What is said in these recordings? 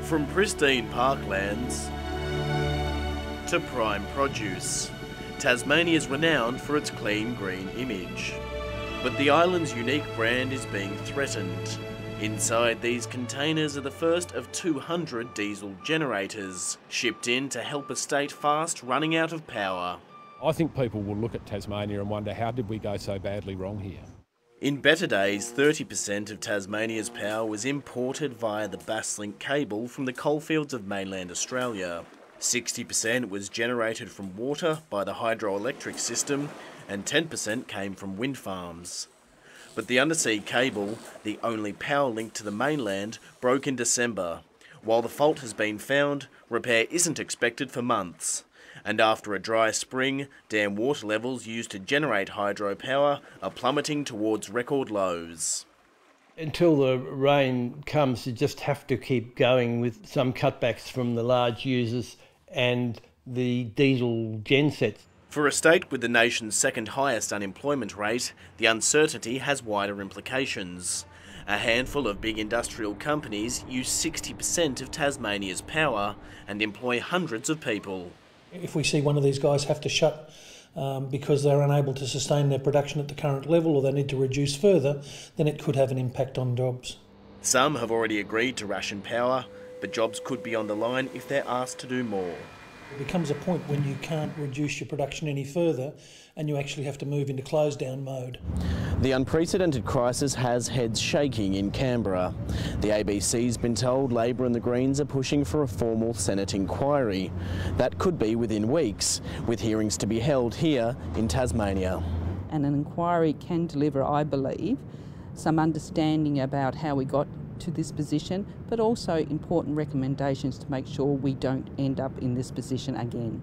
From pristine parklands to prime produce, Tasmania is renowned for its clean green image. But the island's unique brand is being threatened. Inside these containers are the first of 200 diesel generators, shipped in to help a state fast running out of power. I think people will look at Tasmania and wonder, how did we go so badly wrong here? In better days, 30% of Tasmania's power was imported via the Basslink cable from the coalfields of mainland Australia. 60% was generated from water by the hydroelectric system, and 10% came from wind farms. But the undersea cable, the only power link to the mainland, broke in December. While the fault has been found, repair isn't expected for months. And after a dry spring, dam water levels used to generate hydropower are plummeting towards record lows. Until the rain comes, you just have to keep going with some cutbacks from the large users and the diesel gensets. For a state with the nation's second highest unemployment rate, the uncertainty has wider implications. A handful of big industrial companies use 60% of Tasmania's power and employ hundreds of people. If we see one of these guys have to shut because they're unable to sustain their production at the current level, or they need to reduce further, then it could have an impact on jobs. Some have already agreed to ration power, but jobs could be on the line if they're asked to do more. It becomes a point when you can't reduce your production any further and you actually have to move into close-down mode. The unprecedented crisis has heads shaking in Canberra. The ABC's been told Labor and the Greens are pushing for a formal Senate inquiry. That could be within weeks, with hearings to be held here in Tasmania. And an inquiry can deliver, I believe, some understanding about how we got to this position, but also important recommendations to make sure we don't end up in this position again.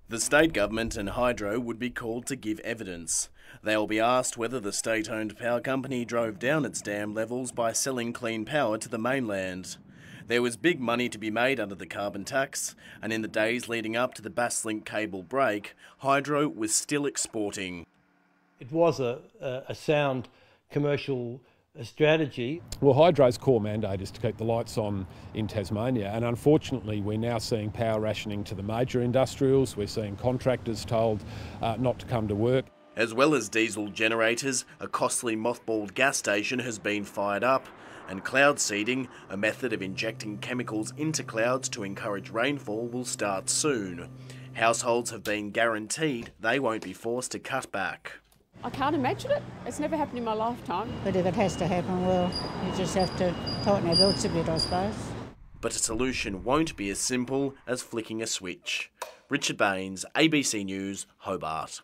The state government and Hydro would be called to give evidence. They'll be asked whether the state-owned power company drove down its dam levels by selling clean power to the mainland. There was big money to be made under the carbon tax, and in the days leading up to the Basslink cable break, Hydro was still exporting. It was a sound commercial strategy. Well, Hydro's core mandate is to keep the lights on in Tasmania, and unfortunately we're now seeing power rationing to the major industrials. We're seeing contractors told not to come to work. As well as diesel generators, a costly mothballed gas station has been fired up, and cloud seeding, a method of injecting chemicals into clouds to encourage rainfall, will start soon. Households have been guaranteed they won't be forced to cut back. I can't imagine it. It's never happened in my lifetime. But if it has to happen, well, you just have to tighten our belts a bit, I suppose. But a solution won't be as simple as flicking a switch. Richard Baines, ABC News, Hobart.